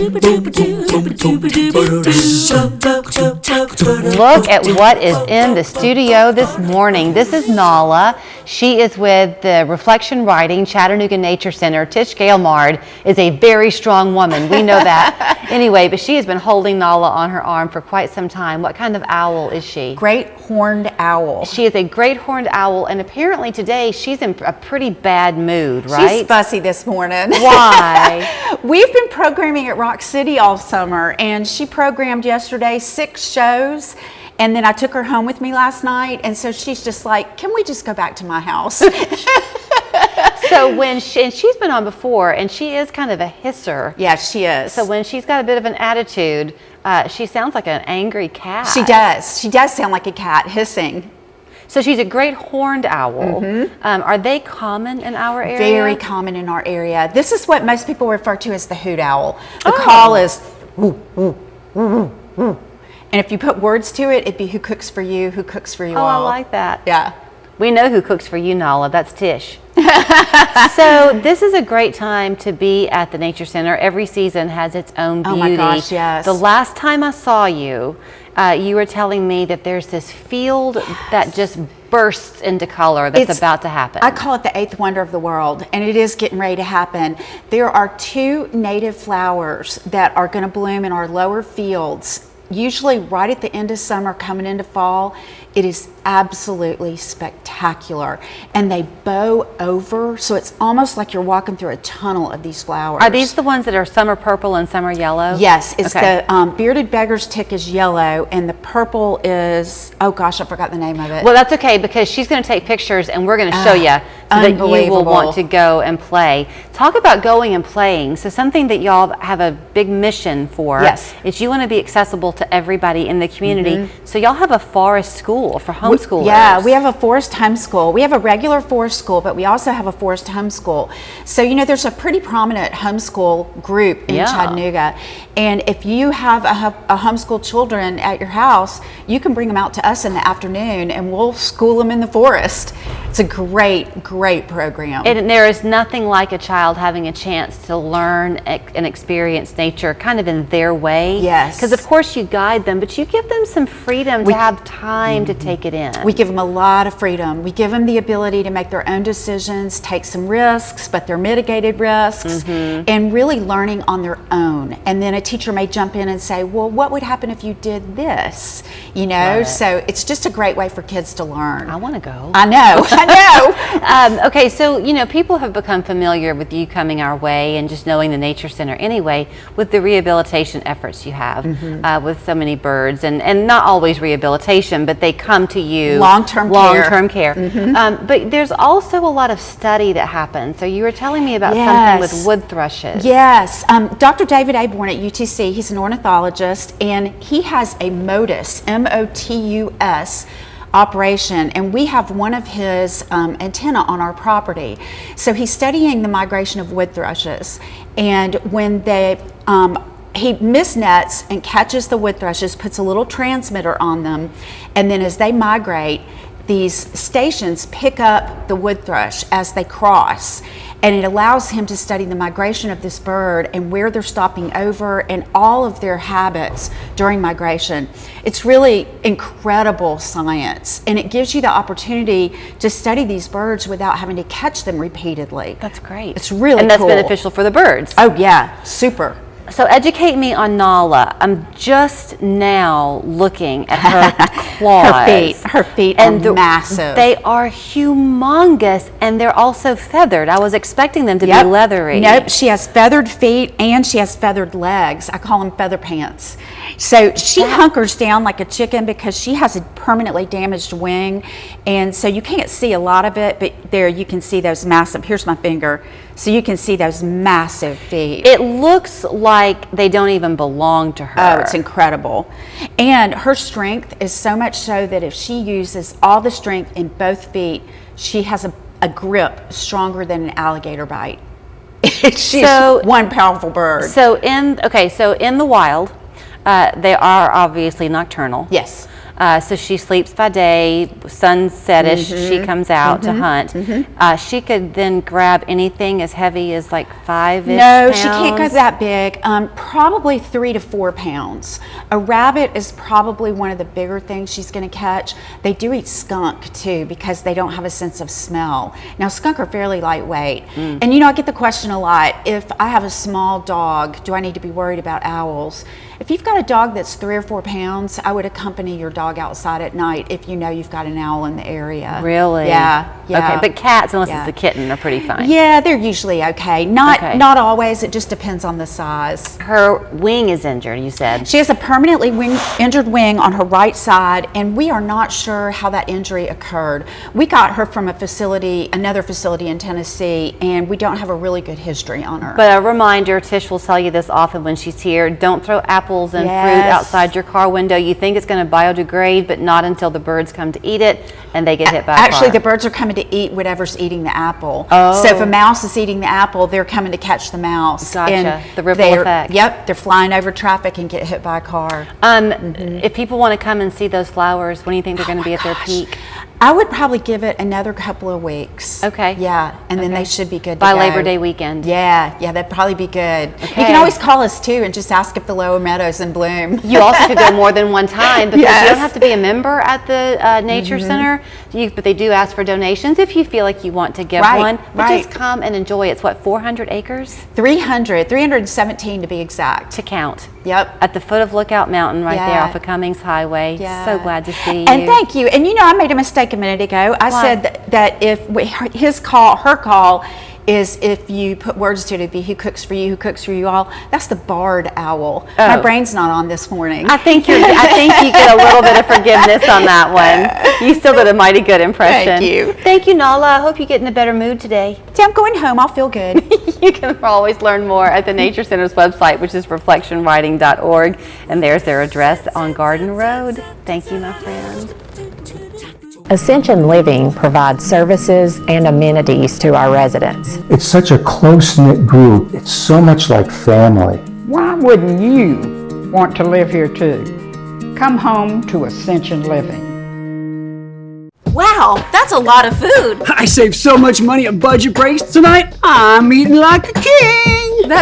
Look at what is in the studio this morning. This is Nala. She is with the Reflection Writing Chattanooga Nature Center. Tish Gailmard is a very strong woman. We know that. Anyway, but she has been holding Nala on her arm for quite some time. What kind of owl is she? Great horned owl. She is a great horned owl, and apparently today she's in a pretty bad mood, right? She's fussy this morning. Why? We've been programming at Rock City all summer, and she programmed yesterday 6 shows. And then I took her home with me last night, and so she's just like, can we just go back to my house? So when she's been on before, and she is kind of a hisser. Yeah, she is. So when she's got a bit of an attitude, she sounds like an angry cat. She does. She does sound like a cat, hissing. So she's a great horned owl. Mm-hmm. Are they common in our area? Very common in our area. This is what most people refer to as the hoot owl. The call is woo, woo, woo, woo, woo. And if you put words to it, it'd be who cooks for you, who cooks for you all. Oh, I like that. Yeah. We know who cooks for you, Nala. That's Tish. So this is a great time to be at the Nature Center. Every season has its own beauty. Oh my gosh, yes. The last time I saw you, you were telling me that there's this field that just bursts into color that's about to happen. I call it the 8th wonder of the world, and it is getting ready to happen. There are 2 native flowers that are going to bloom in our lower fields, usually right at the end of summer, coming into fall. It is absolutely spectacular, and they bow over, so it's almost like you're walking through a tunnel of these flowers. Are these the ones that are some are purple and some are yellow? Yes, it's the bearded beggar's tick is yellow, and the purple is, oh gosh, I forgot the name of it. Well, that's okay, because she's going to take pictures and we're going to show you so that you will want to go and play. Talk about going and playing. So something that y'all have a big mission for is you want to be accessible to everybody in the community. Mm-hmm. So y'all have a forest school for homeschoolers. Yeah, we have a forest homeschool. We have a regular forest school, but we also have a forest homeschool. So, you know, there's a pretty prominent homeschool group in Chattanooga. And if you have a homeschool children at your house, you can bring them out to us in the afternoon and we'll school them in the forest. It's a great, great program. And there is nothing like a child having a chance to learn and experience nature kind of in their way. Yes. Because of course you guide them, but you give them some freedom to have time to take it in. We give them a lot of freedom. We give them the ability to make their own decisions, take some risks, but they're mitigated risks, and really learning on their own. And then a teacher may jump in and say, well, what would happen if you did this? You know, so it's just a great way for kids to learn. I want to go. I know, I know. Okay, so, you know, people have become familiar with you coming our way and just knowing the Nature Center anyway with the rehabilitation efforts you have with so many birds, and not always rehabilitation, but they come to you. Long-term care. But there's also a lot of study that happens. So you were telling me about something with wood thrushes. Yes. Dr. David Aborn at UTC, he's an ornithologist, and he has a MOTUS, M-O-T-U-S, operation, and we have one of his antenna on our property. So he's studying the migration of wood thrushes, and when they he misnets and catches the wood thrushes, puts a little transmitter on them, and then as they migrate, these stations pick up the wood thrush as they cross, and it allows him to study the migration of this bird and where they're stopping over and all of their habits during migration. It's really incredible science, and it gives you the opportunity to study these birds without having to catch them repeatedly. That's great. It's really And that's cool. beneficial for the birds. Oh yeah, super. So educate me on Nala. I'm just now looking at her claws. Her feet are massive. They are humongous, and they're also feathered. I was expecting them to be leathery. Nope, she has feathered feet and she has feathered legs. I call them feather pants. So she hunkers down like a chicken because she has a permanently damaged wing, and so you can't see a lot of it, but there you can see those massive, here's my finger, so you can see those massive feet. It looks like they don't even belong to her. Oh, it's incredible. And her strength is so much so that if she uses all the strength in both feet, she has a grip stronger than an alligator bite. She's one powerful bird. So in the wild, they are obviously nocturnal. Yes. So she sleeps by day, sunset-ish, she comes out to hunt. She could then grab anything as heavy as like 5-ish No, pounds. she can't go that big. Probably 3 to 4 pounds. A rabbit is probably one of the bigger things she's going to catch. They do eat skunk too because they don't have a sense of smell. Now, skunk are fairly lightweight. And you know, I get the question a lot, if I have a small dog, do I need to be worried about owls? If you've got a dog that's 3 or 4 pounds, I would accompany your dog outside at night if you know you've got an owl in the area. Really? Yeah. Okay, but cats, unless it's a kitten, are pretty fine. Yeah, they're usually okay. Not always. It just depends on the size. Her wing is injured, you said. She has a permanently injured wing on her right side, and we are not sure how that injury occurred. We got her from another facility in Tennessee, and we don't have a really good history on her. But a reminder, Tish will tell you this often when she's here, don't throw apples and fruit outside your car window. You think it's going to biodegrade, but not until the birds come to eat it and they get hit by a car. Actually, the birds are coming to eat whatever's eating the apple. Oh. So if a mouse is eating the apple, they're coming to catch the mouse. Gotcha. And The ripple effect. Yep, they're flying over traffic and get hit by a car. If people want to come and see those flowers, when do you think they're going to be at their peak? I would probably give it another couple of weeks. Okay. Yeah, and then they should be good to By go. Labor Day weekend. Yeah, that'd probably be good. You Okay. can always call us too and just ask if the lower meadow's in bloom. You also could go more than one time because you Yes. don't have to be a member at the Nature Center, but they do ask for donations if you feel like you want to give one. But just come and enjoy. It's what, 400 acres? 317 to be exact. To count. Yep. At the foot of Lookout Mountain right there Yeah. off of Cummings Highway. Yeah. So glad to see you. And thank you. And you know, I made a mistake a minute ago. I said that if her call is if you put words to it, it'd be who cooks for you all. That's the barred owl. My brain's not on this morning. I think you get a little bit of forgiveness on that one. You still did a mighty good impression. Thank you. Thank you, Nala. I hope you get in a better mood today. See, I'm going home. I'll feel good. You can always learn more at the Nature Center's website, which is reflectionwriting.org, and there's their address on Garden Road. Thank you, my friend. Ascension Living provides services and amenities to our residents. It's such a close-knit group. It's so much like family. Why wouldn't you want to live here too? Come home to Ascension Living. Wow, that's a lot of food. I saved so much money at Budget Breaks tonight, I'm eating like a king.